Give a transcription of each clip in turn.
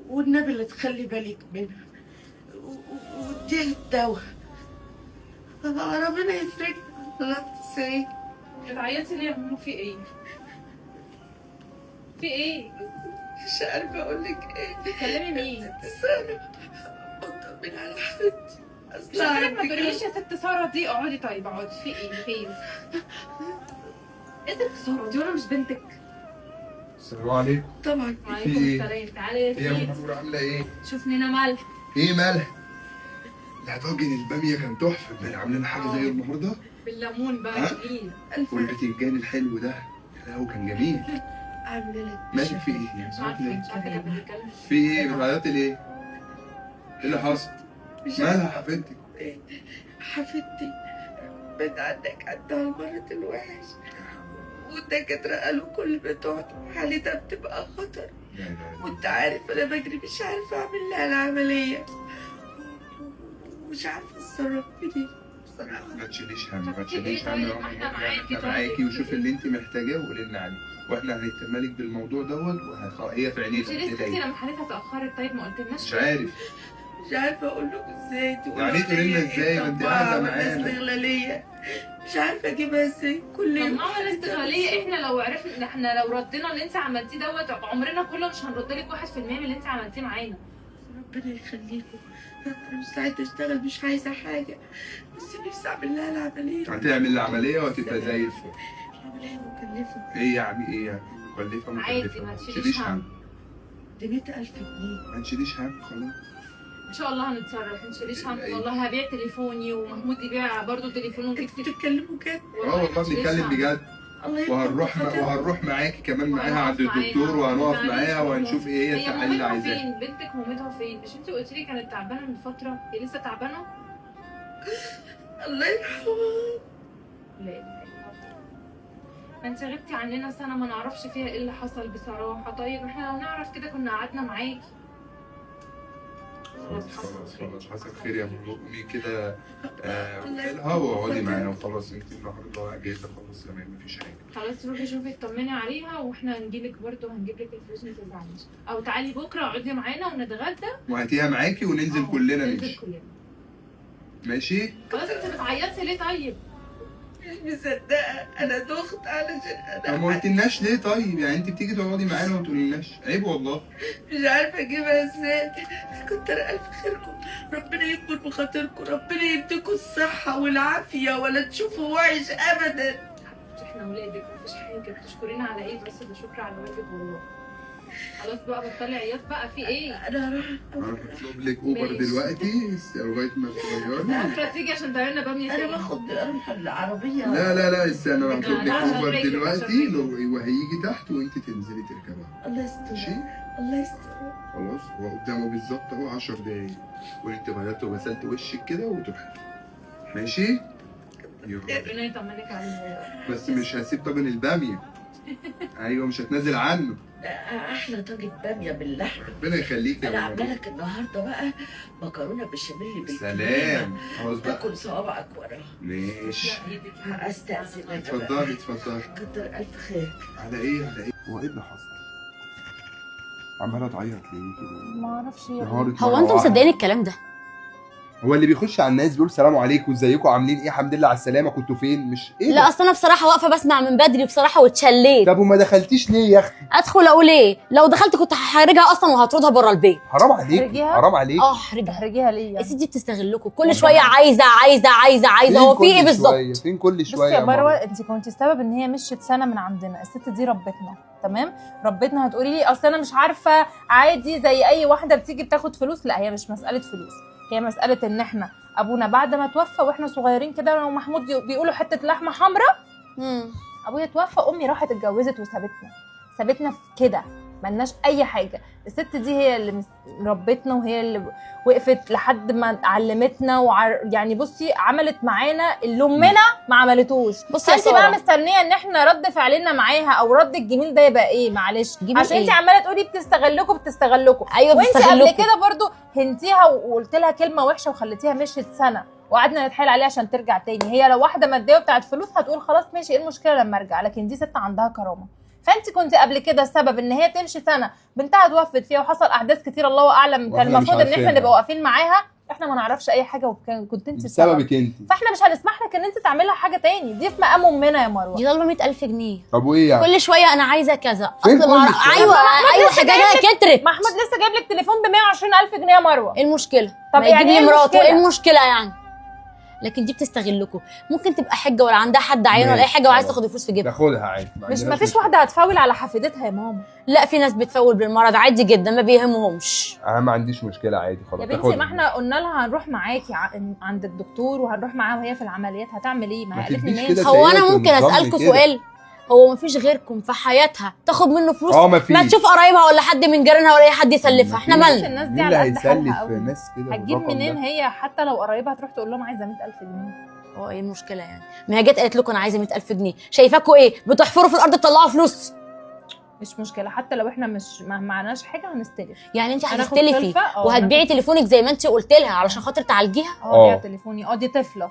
والنبي اللي تخلي بالك منها واديها الدواء. ربنا يفرجها. الله تسعدك. بتعيطي ليه يا ماما؟ في ايه؟ في ايه؟ مش عارفه اقول لك ايه. بتكلمي مين؟ ست ساره، اطمن على حبيبتي. مش قلت لك ما تقوليش يا ست ساره دي؟ اقعدي طيب اقعدي. في ايه؟ فين؟ ايه ست ساره دي وانا مش بنتك؟ السلام عليكم. طبعا. وعليكم السلام. تعالي يا ايه يا سيدي. منور عامله ايه؟ شوفني انا مالها. ايه مالها؟ لا طاجن الباميه كان تحفه، امال عاملين حاجه زي النهارده؟ بالليمون بقى جميل. والبتنجان الحلو ده لا هو كان جميل. عامله لك ماشي في ايه؟ مش عارفه كانت بتتكلم في ايه؟ بتعيطي ليه؟ ايه اللي حصل؟ مالها حبيبتي؟ حفيدتي بعد عنك عندها المرض الوحش، والدكاترة قالوا كل ما تقعد حالتها بتبقى خطر، وانت عارف انا بجري مش عارفة اعمل لها العملية ومش عارفة اتصرف في دي بصراحة. ما تشيليش هم، ما طب تشيليش إيه هم. طيب؟ ما إحنا معاكي احنا طيب. معاكي، وشوفي اللي انت محتاجاه وقولي لنا عليه، واحنا هنهتملك بالموضوع دوت هي في عينينا. مش لسه انت لما حالتها اتاخرت طيب ما قلتلناش؟ مش عارف مش عارفة اقول لكم ازاي تقولوا يعني تقولي لنا عليا ازاي ما انت قاعدة معانا؟ استغلالية مش عارفة اجيبها ازاي كل طب يوم. ماما الاستغلاليه احنا لو عرفنا، احنا لو ردينا اللي انت عملتيه دوت عمرنا كله مش هنرد لك 1% من اللي انت عملتيه معانا. ربنا يخليكم. انا مستعدة اشتغل مش عايزة حاجة، بس نفسي اعمل لها العملية. هتعمل العملية وهتبقى زي الفل. العملية مكلفة. ايه يعني ايه يعني؟ مكلفة عادي مكلفة، ما ما تشيليش تشيليش هم. هم. دي 100,000 جنيه. ما تشيليش هم خلاص. ان شاء الله هنتصرف، ما تشيليش هم. والله هبيع تليفوني ومحمود يبيع برضه تليفونه انتوا بتتكلموا جد؟ والله بنتكلم بجد. الله يرحمها. وهنروح معاكي كمان معاها عند وهنقف الدكتور، معاها. وهنقف ما معاها تزعليش وهنشوف ايه هي هي التحاليل اللي مامتها عايزاها. فين؟ بنتك مامتها فين؟ مش انت قلت لي كانت تعبانه من فتره؟ هي لسه تعبانه؟ الله يرحمها. لا اله الا الله. ما انت غبتي عننا سنه ما نعرفش فيها ايه اللي حصل بصراحه. طيب احنا لو نعرف كده كنا قعدنا معاكي. خلاص حصل خير يا امي كده. في الهوا اقعدي معانا وخلاص. انت النهارده اجازه خلاص تمام مفيش حاجه. خلاص روحي شوفي اطمني عليها، واحنا هنجيلك برضه هنجيب لك الفلوس ما تزعليش. او تعالي بكره اقعدي معانا ونتغدى وهاتيها معاكي وننزل كلنا ننزل نمشي. كلنا. ماشي؟ خلاص انت بتعيطي ليه طيب؟ مش مصدقة أنا دخت علشان طب ما قلتلناش ليه طيب؟ يعني انت بتيجي تقعدي معانا وما تقوليلناش؟ عيب والله. مش عارفة أجيبها إزاي. كتر ألف خيركم، ربنا يكبر بخاطركم، ربنا يديكم الصحة والعافية ولا تشوفوا وحش أبدا. احنا ولادك مفيش حاجه. بتشكرينا على ايه بس؟ ده شكر على واجب والله. خلاص بقى بطلي عياط بقى. في ايه؟ أنا هروح هطلب لك اوبر ماشي. دلوقتي لغايه ما تغيري. بكره تيجي عشان تعملنا باميه أنا تاني. باخد أروح العربية. لا استنى، انا هطلب لك لا، عشان اوبر بريك، دلوقتي عشان بريك. وهيجي تحت وانت تنزلي تركبها. الله يستر. ماشي؟ الله يستر. خلاص هو قدامه بالظبط اهو 10 دقايق، وانت غيرت وغسلت وشك كده وتروحي. ماشي؟ يلا. ربنا يطمنك عليه. بس مش هسيب طاجن الباميه. ايوه مش هتنزل عنه. أحلى طاجن بامية باللحمة. ربنا يخليك يا أنا ماما. عاملة لك النهاردة بقى مكرونة بشاميل بالكريمة. سلام. خلاص بقى. تاكل صوابعك وراها. ماشي. أستأذن. اتفضلي. كتر ألف خير. على ايه؟ هو ايه اللي حصل؟ عمالة تعيط ليه كده؟ ما اعرفش هو انتوا مصدقين الكلام ده؟ هو اللي بيخش على الناس بيقول سلام عليكم ازيكم عاملين ايه الحمد لله على السلامه كنتوا فين مش ايه لا اصل انا بصراحه واقفه بسمع من بدري بصراحه واتشليت. طب وما دخلتيش ليه يا اختي؟ ادخل اقول ايه؟ لو دخلت كنت هحرجها اصلا وهطردها بره البيت. حرام عليك تحرجيها؟ حرام عليك. هحرجها. تحرجيها ليه يا يعني؟ سيدي بتستغلكم كل شويه عايزه هو في ايه بالظبط؟ فين كل بصي شويه يا مروه، انت كنتي السبب ان هي مشيت سنه من عندنا. الست دي ربتنا تمام، ربتنا. هتقولي لي اصل انا مش عارفه عادي زي اي واحده بتيجي بتاخد فلوس. لا هي مش مساله فلوس، هي مساله ان احنا ابونا بعد ما توفى واحنا صغيرين كده انا ومحمود بيقولوا حته لحمه حمراء. ابويا توفى، امي راحت اتجوزت سابتنا في كده ملناش اي حاجه. الست دي هي اللي ربتنا وهي اللي وقفت لحد ما علمتنا يعني بصي عملت معانا اللي امنا ما عملتوش. بصي يا انت بقى ساره مستنيه ان احنا رد فعلنا معاها او رد الجميل ده يبقى ايه؟ معلش عشان إيه؟ انت عماله تقولي بتستغلكم. ايوه وانت بتستغلكم. قبل كده برضو هنتيها وقلت لها كلمه وحشه وخليتيها مشيت سنه وقعدنا نتحايل عليها عشان ترجع تاني. هي لو واحده ماديه بتاعت فلوس هتقول خلاص ماشي ايه المشكله لما ارجع، لكن دي ست عندها كرامه. فانت كنت قبل كده السبب ان هي تمشي سنه بنتها توفت فيها وحصل احداث كتير الله اعلم، كان وإحنا مش المفروض ان احنا عارفينها. نبقى واقفين معاها، احنا ما نعرفش اي حاجه وكنت انت السبب. بسببك انت. فاحنا مش هنسمح لك ان انت تعملي حاجه تاني، دي في مقام امنا يا مروه. دي طالبه 100,000 جنيه طب وايه يعني؟ كل شويه انا عايزه كذا. فين اصل كل ما شوية؟ ايوه ايوه لسه حاجاتها كترت. محمود لسه جايب لك تليفون ب 120,000 جنيه يا مروه. ايه المشكله؟ طب ما يجيب يعني لي إيه مراته، ايه المشكلة؟ المشكله يعني؟ لكن دي بتستغلكم. ممكن تبقى حجه ولا عندها حد عيان ولا اي حاجه وعايزه تاخد الفلوس في جيبها. تاخدها عادي. مش ما فيش واحده هتفاول على حفيدتها يا ماما. لا في ناس بتفول بالمرض عادي جدا ما بيهمهمش. انا ما عنديش مشكله عادي خلاص. يا بنتي تاخدها. ما احنا قلنا لها هنروح معاكي عند الدكتور وهنروح معاها وهي في العمليات، هتعمل ايه؟ ما ما هي قالت لي تديش ماشي. كده. هو انا سيئة ممكن النظام اسالكم كده. سؤال؟ هو مفيش غيركم في حياتها تاخد منه فلوس؟ مفيش. ما تشوف قرايبها ولا حد من جيرانها ولا اي حد يسلفها، احنا مفيش. مالنا؟ الناس دي مين على اللي قد حالها هيسلف قوي. ناس كده هتجيب بالرقم منين ده؟ هي؟ حتى لو قرايبها تروح تقول لهم عايزه 100,000 جنيه. هو ايه المشكله يعني؟ ما هي جت قالت لكم انا عايزه 100,000 جنيه، شايفاكوا ايه؟ بتحفروا في الارض تطلعوا فلوس. مش مشكله، حتى لو احنا مش ما معناش حاجه هنستلف. يعني انت هناخد هتستلفي سلفة؟ وهتبيعي تليفونك زي ما انت قلت لها علشان خاطر تعالجيها؟ بيع تليفوني. دي طفله،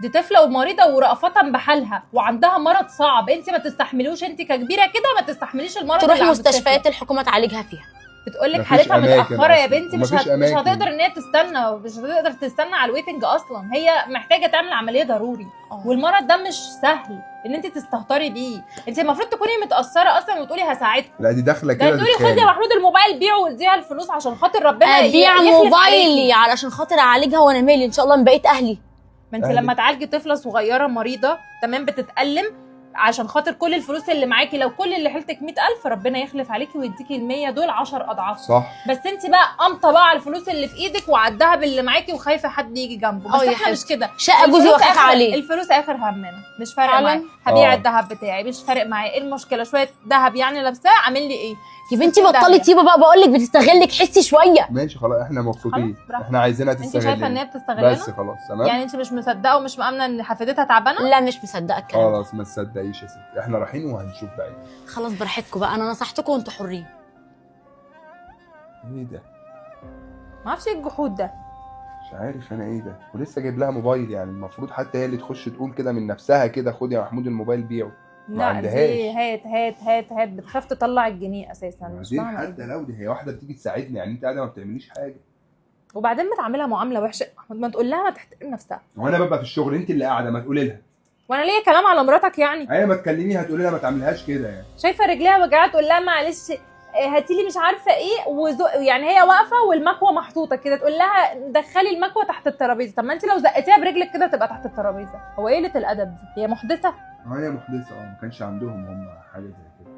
دي طفله ومريضه ورأفة بحالها وعندها مرض صعب، انت ما تستحملوش، انت كجبيره كده ما تستحمليش المرض تروح اللي عند مستشفيات الطفلة. الحكومه تعالجها فيها. بتقول لك مفيش حالتها أماكن متاخره يا أصلاً. بنتي، ومفيش مش أماكن. هتقدر ان هي تستنى، مش هتقدر تستنى على الويتنج اصلا، هي محتاجه تعمل عمليه ضروري. والمرض ده مش سهل ان انت تستهتري بيه، انت المفروض تكوني متاثره اصلا وتقولي هساعدكم. لا دي داخله ده كده تقولي خدي يا محمود الموبايل بيعه واديها الفلوس عشان خاطر ربنا ابيع يخلف موبايلي عليكي. علشان خاطر اعالجها وانا مالي ان شاء الله من بقيه اهلي. ما انت أهلك. لما تعالجي طفله صغيره مريضه تمام بتتألم عشان خاطر كل الفلوس اللي معاكي، لو كل اللي حيلتك 100,000 ربنا يخلف عليكي ويديكي ال100 دول 10 اضعاف. صح. بس انت بقى قامطه بقى على الفلوس اللي في ايدك وعلى الذهب اللي معاكي وخايفه حد يجي جنبه. بس يا احنا مش حبيبتي. كده. شقه جوزي الفلوس واخاف آخر- عليه. الفلوس اخر همنا، مش فارق فعلاً؟ معايا. هبيع آه. الذهب بتاعي، مش فارق معايا. ايه المشكله؟ شويه ذهب يعني لابساه عامل لي ايه؟ يا بنتي بطلي طيبه بقى، بقول لك بتستغلك، حسي شويه. ماشي خلاص احنا مبسوطين. خلاص، براحتك. احنا عايزينها انت شايفه ان تستغلنا. هي بتستغلنا؟ بس خلاص تمام. يعني انت مش مصدقه ومش مامنه ان حفيدتها تعبانه؟ لا مش مصدقه الكلام ده. خلاص ما تصدقيش يا ستي، احنا رايحين وهنشوف بعيد. خلاص براحتكم بقى، انا نصحتكم وانتوا حرين. ايه ده؟ ما اعرفش ايه الجحود ده. مش عارف انا ايه ده، ولسه جايب لها موبايل، يعني المفروض حتى هي اللي تخش تقول كده من نفسها كده خد يا محمود الموبايل بيعه. ما لا عندهاش. دي هات هات هات هات بتخاف تطلع الجنيه اساسا، مش دي فاهمه حتى إيه. لو دي هي واحده بتيجي تساعدني، يعني انت قاعده ما بتعمليش حاجه. وبعدين بتعاملها معامله وحشه، ما تقول لها ما تحترم نفسها. وانا ببقى في الشغل، انت اللي قاعده ما تقولي لها. وانا ليا كلام على مراتك يعني؟ هي ما تكلمني هتقولي لها ما تعملهاش كده يعني. شايفه رجليها وجعت تقول لها معلش هاتي لي مش عارفه ايه يعني هي واقفه والمكوه محطوطه كده تقول لها دخلي المكوه تحت الترابيزه. طب ما انت لو زقتيها برجلك كده تبقى تحت الترابيزه. هو ايه قله الادب دي؟ هي محدثه. هي محدثه ما كانش عندهم هم حاجه زي كده،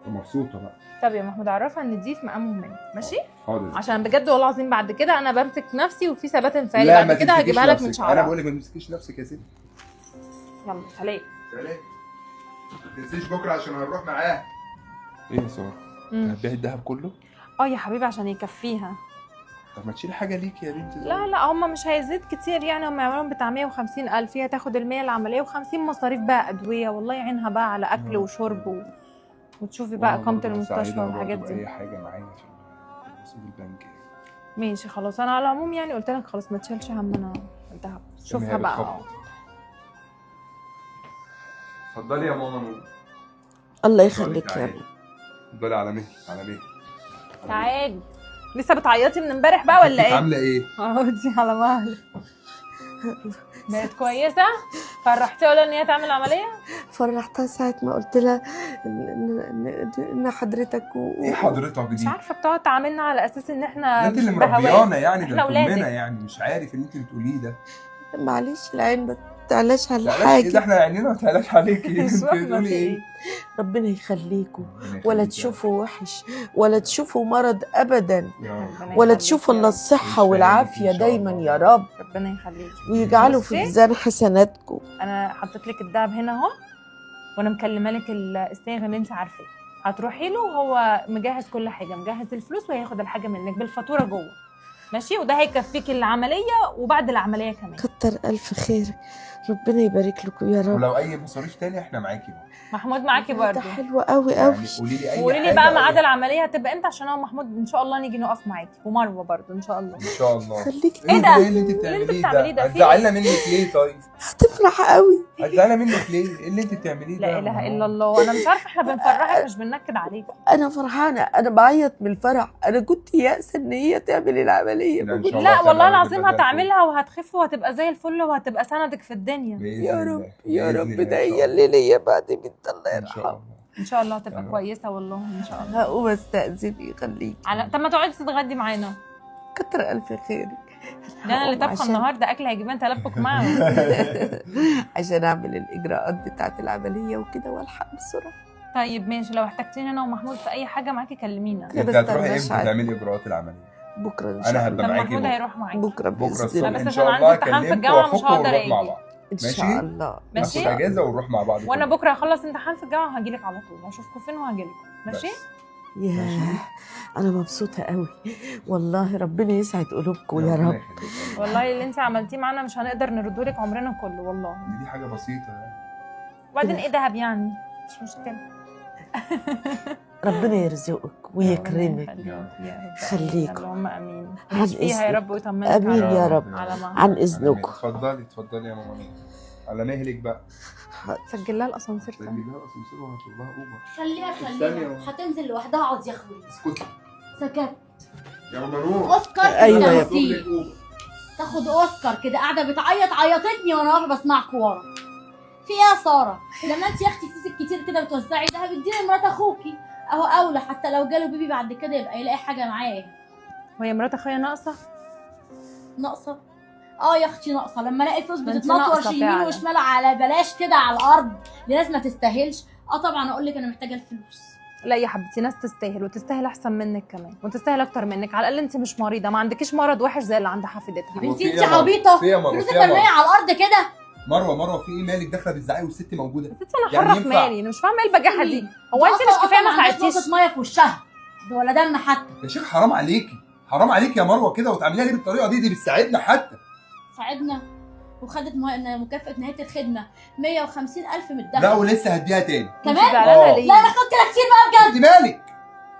فمبسوطه بقى. طب يا محمود عرفها ان دي في مقامهم مني ماشي؟ حاضر. عشان بجد والله العظيم بعد كده انا بمسك نفسي وفي ثبات انفعالي، لا بعد ما كده تمسكيش هجيبها لك من نفسك. شعرها. انا بقول لك ما تمسكيش نفسك يا ستي. يلا سلام. سلام. ما تنسيش بكره عشان هنروح معاه. ايه يا ساره؟ هتبيعي الذهب كله؟ يا حبيبي عشان يكفيها. طب ما تشيلي حاجه ليكي يا بنتي. لا هم مش هيزيد كتير يعني، هم يعملوا بتاع 150,000، هي تاخد ال100 العمليه و50 مصاريف بقى ادويه، والله يعينها بقى على اكل وشرب وتشوفي بقى اقامه المستشفى والحاجات دي. اي حاجه معايا في رصيد البنك. ماشي خلاص، انا على العموم يعني قلت لك خلاص ما تشيلش هم، انا الذهب شوفها بقى. اتفضلي يا ماما نور. الله يخليك يا ابني. اتفضلي على مهلك على مهلك. تعالي. لسه بتعيطي من امبارح بقى ولا ايه؟ عامله ايه؟ دي على مهلك. بقت كويسه؟ فرحتيها ولا ان هي تعمل عمليه؟ فرحتها ساعة ما قلت لها إن حضرتك ايه حضرتك مش دي؟ عارفه بتقعد تعاملنا على اساس ان احنا انت اللي مش بهوات. مربيانا يعني، إحنا ده ولادك. امنا يعني، مش عارف اللي انت بتقوليه ده. معلش العين ما تعلاش على تعلاش ايه ده؟ حاجة. احنا عينينا ما تعلاش عليكي. مش انت فاهمة بتقولي في ايه؟ ربنا يخليكوا ربنا ولا يخليك تشوفوا وحش ولا تشوفوا مرض أبدا يا رب. ربنا ولا يخليك تشوفوا يا إلا رب. الصحة إن والعافية شاء دايما الله. يا رب، ربنا يخليك. ويجعلوا في بصي، ميزان حسناتكم. انا حطيت لك الدهب هنا اهو، وانا مكلمه لك الصاغ اللي انت عارفاه، هتروحي له وهو مجهز كل حاجه، مجهز الفلوس وهياخد الحاجه منك بالفاتوره جوه. ماشي، وده هيكفيك العمليه وبعد العمليه كمان. كتر الف خير، ربنا يبارك لكم يا رب. ولو اي مصاريف تاني احنا معاكي بقى. محمود معاكي ده برضه. حلو قوي قوي. يعني قولي لي اي وقولي لي حاجة بقى أو ميعاد أي- العمليه هتبقى امتى عشان انا ومحمود ان شاء الله نيجي نقف معاكي، ومروه برضه ان شاء الله. ان شاء الله. خليك إيه ده؟ ايه اللي انت اللي انت بتعمليه بتعمليه ده؟ ده في هتزعلنا منك ليه طيب؟ هتفرح قوي. هتزعلنا منك ليه؟ ايه اللي انت بتعمليه ده؟ لا اله الا الله، انا مش عارفه احنا بنفرحك مش بننكد عليك. انا فرحانه، انا بعيط من الفرح، انا كنت يائسه ان هي تعمل العمليه. لا، إن بقول شاء الله لا هتعمل والله عملية العظيم تبقى زي هتعملها وهتخف وهتبقى زي الفل وهتبقى سندك في الدنيا. بإذن يا الله. رب يا بإذن رب، الله ده إن شاء هي اللي ليا بعد بنت الله ان شاء يرحمها. الله. ان شاء الله هتبقى يا رب. كويسه والله ان شاء الله. هقوم استاذن خليك. طب ما تقعدي تتغدي معانا. كتر الف خيرك. ده انا اللي طبخه عشان- النهارده اكل هيجيب انت لبك معه. عشان اعمل الاجراءات بتاعه العمليه وكده والحق بسرعه. طيب ماشي، لو احتجتيني انا ومحمود في اي حاجه معاكي كلمينا. أنا انت هتروحي بستناش امتى عادي. تعملي اجراءات العمليه؟ بكره ان أنا شاء هبقى الله. طب معاكي محمود بكرة. هيروح معاكي. بكره بكره باذن الصبح لا، الله. بس ان عشان شاء عندي الله امتحان في اكلمكم الجامعة مش واخدكم هقدر ونروح أجي. مع بعض. ان ماشي؟ شاء الله. ماشي. ناخد اجازه ونروح مع بعض. وانا كلنا. بكره هخلص امتحان في الجامعه وهجيلك على طول، اشوفكم فين وهجيلك. ماشي. ياه انا مبسوطه قوي والله، ربنا يسعد قلوبكم يا ربنا رب. يخليك. والله اللي انت عملتيه معانا مش هنقدر نردهولك عمرنا كله والله. دي حاجه بسيطه يعني. وبعدين ايه دهب يعني، مش مشكله. ربنا يرزقك ويكرمك. يا رب. خليكم. اللهم امين. عن عيش فيها يا إذنك. رب ويطمنك امين على يا رب. على ما عن اذنكم. اتفضلي اتفضلي يا ماما. على مهلك بقى. سجل لها الاسانسير سجلي كمان. لها اسانسير وهطلب لها اوبر. خليها ثانية. هتنزل لوحدها، اقعد يا اخوي. اسكتي سكت. يا ماما نور. اوسكار في أيوة. هطلب التمثيل. لك اوبر. تاخد اوسكار كده قاعده بتعيط، عيطتني وانا واقفه بسمعك ورا. في ايه يا ساره؟ لما انت يا اختي فلوسك كتير كده بتوزعي دهب، اديني لمرات اخوكي اهو اولى، حتى لو جاله بيبي بعد كده يبقى يلاقي حاجه معاه. وهي مرات اخويا ناقصه؟ ناقصه؟ اه يا اختي ناقصه، لما الاقي فلوس ده انت بتتنطور ناقصة يمين فعلا. وشمال على بلاش كده على الارض لناس ما تستاهلش، اه طبعا اقول لك انا محتاجه الفلوس. لا يا حبيبتي، ناس تستاهل وتستاهل احسن منك كمان وتستاهل اكتر منك. على الاقل انت مش مريضه، ما عندكيش مرض وحش زي اللي عند حفيدتها. هو بنتي في انت إيه يا ماما؟ عبيطه، في إيه يا ماما؟ فلوسك في إيه يا مرميه ماما؟ على الارض كده. مروه في ايه مالك داخله بتزعقي والست موجوده؟ ست انا يعني حره في ينفع؟ مالي، انا مش فاهمه ايه البجاحه دي. هو انت مش كفايه ما ساعدتيش؟ نقطه ميه في وشها ده ولا دم حتى. يا شيخ حرام عليكي، حرام عليكي يا مروه كده وتعمليها ليه بالطريقه دي بتساعدنا حتى. ساعدنا وخدت مكافاه نهايه الخدمه 150,000 من الدهب. لا ولسه هديها تاني. انت كمان؟ زعلانه آه. ليه؟ لا انا خدت كده كتير بقى بجد. انت مالك؟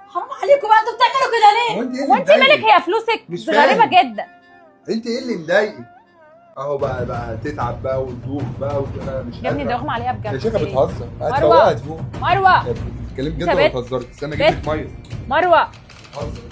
حرام عليكم بقى، انتوا بتعملوا كده ليه؟ هو انت ايه هو انت اللي مالك؟ مضايقك؟ هي فلوسك مش غريبه فاهم. جدا. انت ايه اللي مضايقك؟ اهو بقى تتعب بقى وتدوخ بقى انا مش يا ابني قادرة. ده اغمى عليها بجد. يا شيخه في إيه؟ بتهزر، مروة. هتفوقها تفوق. مروه بتتكلمي جد ثابت. ولا بتهزري؟ استنى اجيب لك ميه. مروه بتهزر.